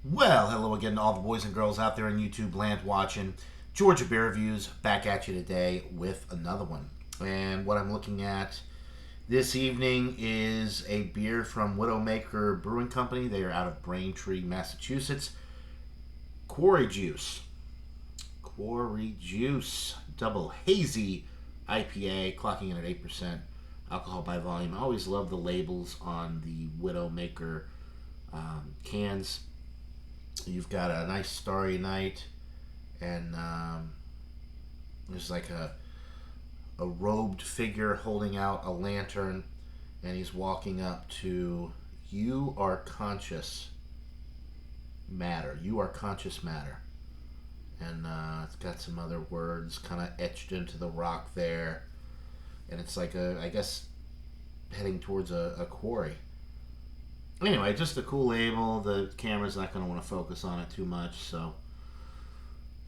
Well, hello again to all the boys and girls out there in YouTube land watching. Georgia Beer Reviews back at you today with another one. And what I'm looking at this evening is a beer from Widowmaker Brewing Company. They are out of Braintree, Massachusetts. Quarry Juice. Quarry Juice. Double hazy IPA, clocking in at 8% alcohol by volume. I always love the labels on the Widowmaker cans. You've got a nice starry night, and there's like a robed figure holding out a lantern, and he's walking up to "You are conscious matter. You are conscious matter," and it's got some other words kind of etched into the rock there, and it's like I guess heading towards a quarry. Anyway, just a cool label. The camera's not going to want to focus on it too much. So,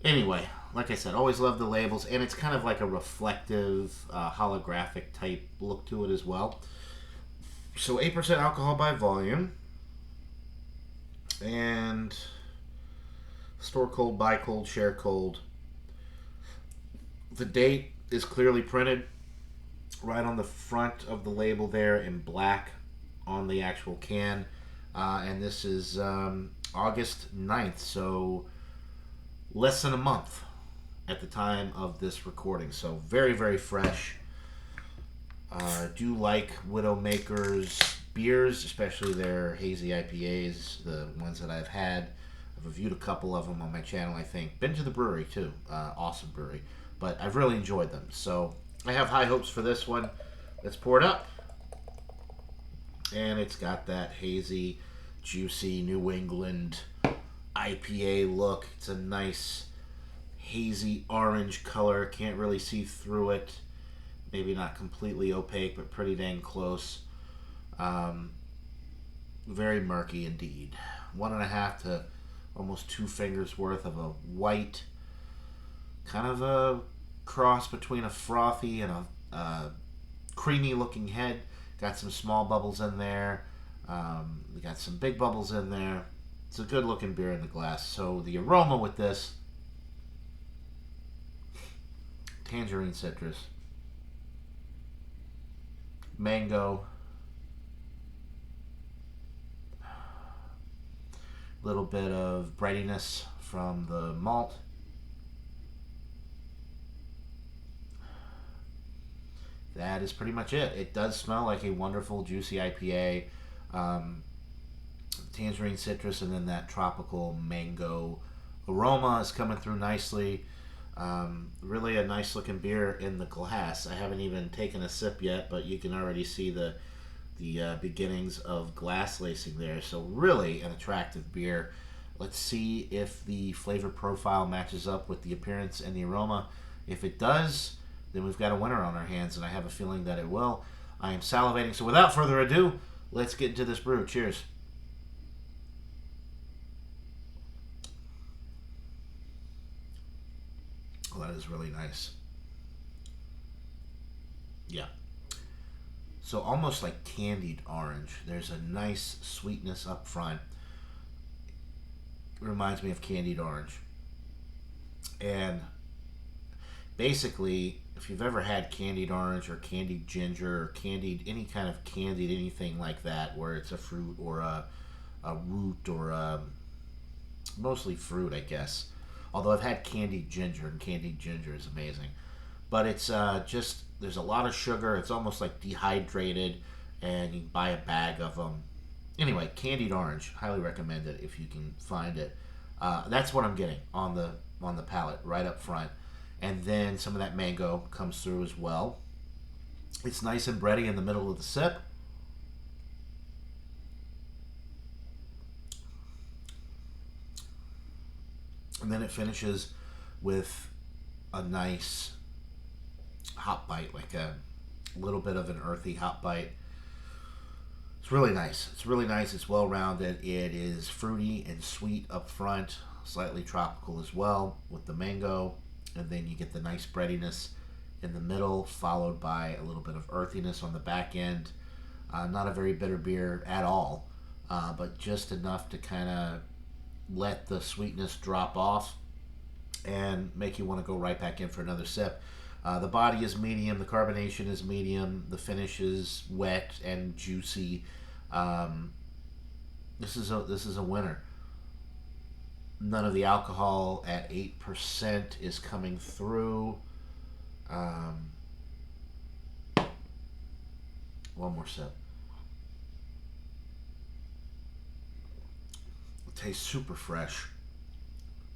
anyway, like I said, always love the labels, and it's kind of like a reflective, holographic type look to it as well. So, 8% alcohol by volume, and store cold, buy cold, share cold. The date is clearly printed right on the front of the label there in black on the actual can, and this is August 9th, so less than a month at the time of this recording, so very, very fresh. I do like Widowmaker's beers, especially their hazy IPAs, the ones that I've had. I've reviewed a couple of them on my channel, I think. Been to the brewery, too. Awesome brewery. But I've really enjoyed them, so I have high hopes for this one. Let's pour it up. And it's got that hazy, juicy New England IPA look. It's a nice hazy orange color. Can't really see through it. Maybe not completely opaque, but pretty dang close. Very murky indeed. 1.5 to almost 2 fingers worth of a white, kind of a cross between a frothy and a creamy looking head. Got some small bubbles in there. We got some big bubbles in there. It's a good looking beer in the glass. So the aroma with this, tangerine citrus, mango, a little bit of breadiness from the malt. That is pretty much it. It does smell like a wonderful, juicy IPA. Tangerine citrus, and then that tropical mango aroma is coming through nicely. Really a nice looking beer in the glass. I haven't even taken a sip yet, but you can already see the beginnings of glass lacing there. So really an attractive beer. Let's see if the flavor profile matches up with the appearance and the aroma. If it does, then we've got a winner on our hands, and I have a feeling that it will. I am salivating, so without further ado, let's get into this brew. Cheers. Well, that is really nice. Yeah. So almost like candied orange. There's a nice sweetness up front. It reminds me of candied orange. And basically, if you've ever had candied orange or candied ginger or candied, any kind of candied anything like that, where it's a fruit or a root or mostly fruit, I guess. Although I've had candied ginger, and candied ginger is amazing. But it's just, there's a lot of sugar. It's almost like dehydrated, and you can buy a bag of them. Anyway, candied orange, highly recommend it if you can find it. That's what I'm getting on the palate right up front. And then some of that mango comes through as well. It's nice and bready in the middle of the sip. And then it finishes with a nice hop bite, like a little bit of an earthy hop bite. It's really nice. It's really nice. It's well rounded. It is fruity and sweet up front, slightly tropical as well with the mango. And then you get the nice breadiness in the middle, followed by a little bit of earthiness on the back end. Not a very bitter beer at all, but just enough to kind of let the sweetness drop off and make you want to go right back in for another sip. The body is medium, the carbonation is medium, the finish is wet and juicy. Um, this is a winner. None of the alcohol at 8% is coming through. Um, one more sip. It tastes super fresh,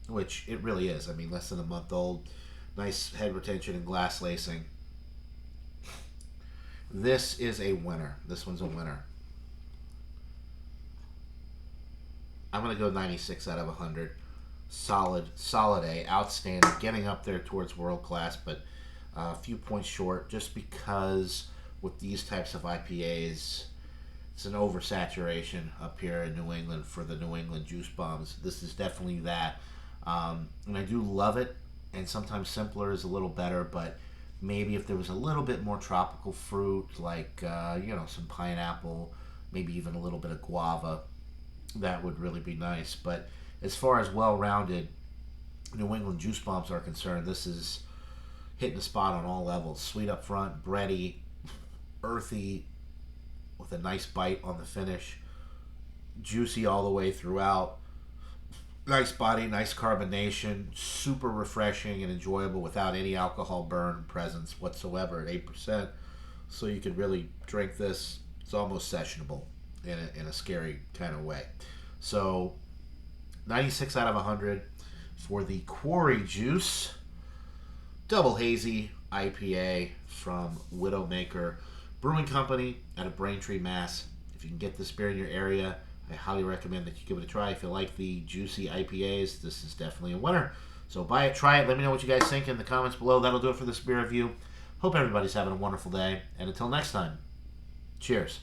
which it really is. I mean, less than a month old. Nice head retention and glass lacing. This is a winner. This one's a winner. I'm going to go 96 out of 100. Solid A. Outstanding. Getting up there towards world class, but a few points short just because with these types of IPAs, it's an oversaturation up here in New England for the New England juice bombs. This is definitely that. And I do love it, and sometimes simpler is a little better, but maybe if there was a little bit more tropical fruit, like, some pineapple, maybe even a little bit of guava, that would really be nice. But as far as well-rounded New England juice bombs are concerned, this is hitting the spot on all levels. Sweet up front, bready, earthy, with a nice bite on the finish, juicy all the way throughout. Nice body, nice carbonation, super refreshing and enjoyable without any alcohol burn presence whatsoever at 8%. So you could really drink this. It's almost sessionable in a scary kind of way. So 96 out of 100 for the Quarry Juice Double Hazy IPA from Widowmaker Brewing Company out of Braintree, Mass. If you can get this beer in your area, I highly recommend that you give it a try. If you like the juicy IPAs, this is definitely a winner. So buy it, try it. Let me know what you guys think in the comments below. That'll do it for this beer review. Hope everybody's having a wonderful day. And until next time, cheers.